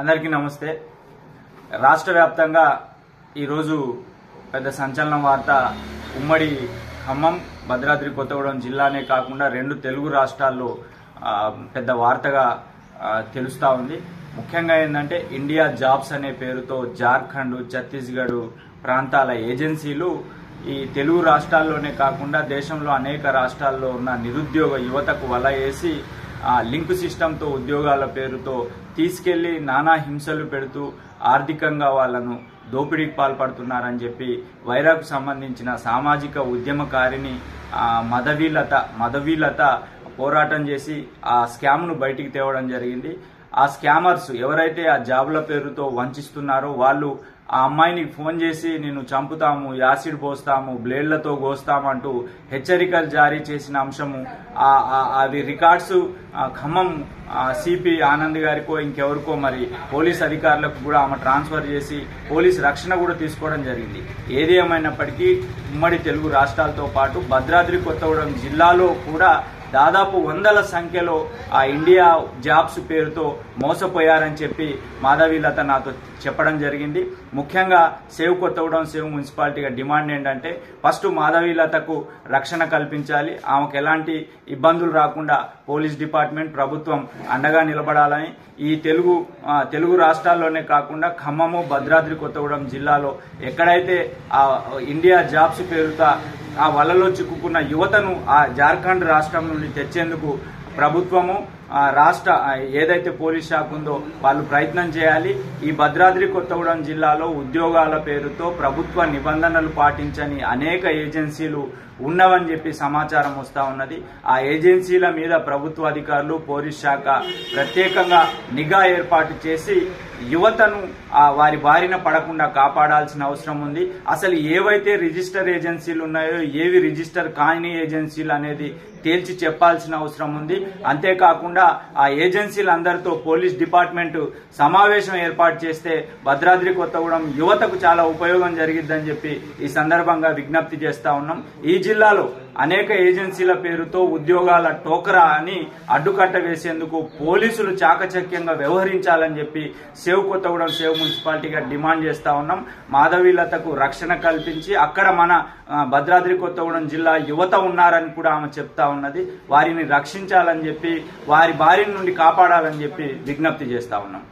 అందరికీ నమస్తే। రాష్ట్ర వ్యాప్తంగా ఈ రోజు పెద్ద సంచలన వార్త ఉమ్మడి ఖమ్మం భద్రాద్రి కొత్తగూడెం జిల్లానే కాకుండా రెండు తెలుగు రాష్ట్రాల్లో పెద్ద వార్తగా తెలుస్తా ఉంది। ముఖ్యంగా ఏందంటే ఇండియా జాబ్స్ అనే పేరుతో జార్ఖండ్ ఛత్తీస్గఢ్ ప్రాంతాల ఏజెన్సీలు ఈ తెలుగు రాష్ట్రాల్లోనే కాకుండా దేశంలో అనేక రాష్ట్రాల్లో ఉన్న నిరుద్యోగ యువతకు వల వేసి లింక్ సిస్టంతో ఉద్యోగాల పేరుతో తీసుకెళ్లి నానా హింసలు పెడుతూ ఆర్థికంగా వాళ్ళను దోపిడీకి పాల్పడుతున్నారని చెప్పి వైరాకు సంబంధించిన సామాజిక ఉద్యమకారిని మదవీలత పోరాటం చేసి ఆ స్కామ్ను బయటికి తేవడం జరిగింది। ఆ స్కామర్స్ ఎవరైతే ఆ జాబ్ల పేరుతో వంచిస్తున్నారో వాళ్ళు ఆ అమ్మాయిని ఫోన్ చేసి నిన్ను చంపుతాము, యాసిడ్ పోస్తాము, బ్లేడ్లతో కోస్తామంటూ హెచ్చరికలు జారీ చేసిన అంశము అవి రికార్డ్స్ ఖమ్మం సిపి ఆనంద్ గారికో ఇంకెవరికో మరి పోలీస్ అధికారులకు కూడా ఆమె ట్రాన్స్ఫర్ చేసి పోలీస్ రక్షణ కూడా తీసుకోవడం జరిగింది। ఏది ఏమైనప్పటికీ ఉమ్మడి తెలుగు రాష్ట్రాలతో పాటు భద్రాద్రి కొత్తగూడెం జిల్లాలో కూడా దాదాపు వందల సంఖ్యలో ఆ ఇండియా జాబ్స్ పేరుతో మోసపోయారని చెప్పి మాధవీలత నాతో చెప్పడం జరిగింది। ముఖ్యంగా సేవ్ కొత్తగూడెం సేవ్ మున్సిపాలిటీగా డిమాండ్ ఏంటంటే ఫస్ట్ మాధవీలతకు రక్షణ కల్పించాలి, ఆమెకు ఎలాంటి ఇబ్బందులు రాకుండా పోలీస్ డిపార్ట్మెంట్ ప్రభుత్వం అండగా నిలబడాలని, ఈ తెలుగు రాష్ట్రాల్లోనే కాకుండా ఖమ్మము భద్రాద్రి కొత్తగూడెం జిల్లాలో ఎక్కడైతే ఆ ఇండియా జాబ్స్ పేరుతో ఆ వలలో చిక్కుకున్న యువతను ఆ జార్ఖండ్ రాష్ట్రం నుండి తెచ్చేందుకు ప్రభుత్వము రాష్ట్ర ఏదైతే పోలీస్ శాఖ ఉందో వాళ్ళు ప్రయత్నం చేయాలి। ఈ భద్రాద్రి కొత్తగూడెం జిల్లాలో ఉద్యోగాల పేరుతో ప్రభుత్వ నిబంధనలు పాటించని అనేక ఏజెన్సీలు ఉన్నవని చెప్పి సమాచారం వస్తా ఉన్నది। ఆ ఏజెన్సీల మీద ప్రభుత్వ అధికారులు పోలీస్ శాఖ ప్రత్యేకంగా నిఘా ఏర్పాటు చేసి యువతను వారి బారిన పడకుండా కాపాడాల్సిన అవసరం ఉంది। అసలు ఏవైతే రిజిస్టర్ ఏజెన్సీలు ఉన్నాయో ఏవి రిజిస్టర్ కాని ఏజెన్సీలు అనేది తేల్చి చెప్పాల్సిన అవసరం ఉంది। అంతేకాకుండా ఆ ఏజెన్సీలందరితో పోలీస్ డిపార్ట్మెంట్ సమావేశం ఏర్పాటు చేస్తే భద్రాద్రి కొత్తగూడెం యువతకు చాలా ఉపయోగం జరిగిద్దని చెప్పి ఈ సందర్భంగా విజ్ఞప్తి చేస్తా ఉన్నాం। ఈ జిల్లాలో అనేక ఏజెన్సీల పేరుతో ఉద్యోగాల టోకరా అని అడ్డుకట్ట వేసేందుకు పోలీసులు చాకచక్యంగా వ్యవహరించాలని చెప్పి సేవ్ కొత్తగూడెం సేవ్ మున్సిపాలిటీగా డిమాండ్ చేస్తా ఉన్నాం। మాధవీలతకు రక్షణ కల్పించి అక్కడ మన భద్రాద్రి కొత్తగూడెం జిల్లా యువత ఉన్నారని కూడా ఆమె చెప్తా ఉన్నది, వారిని రక్షించాలని చెప్పి వారి బారి నుండి కాపాడాలని చెప్పి విజ్ఞప్తి చేస్తా ఉన్నాం।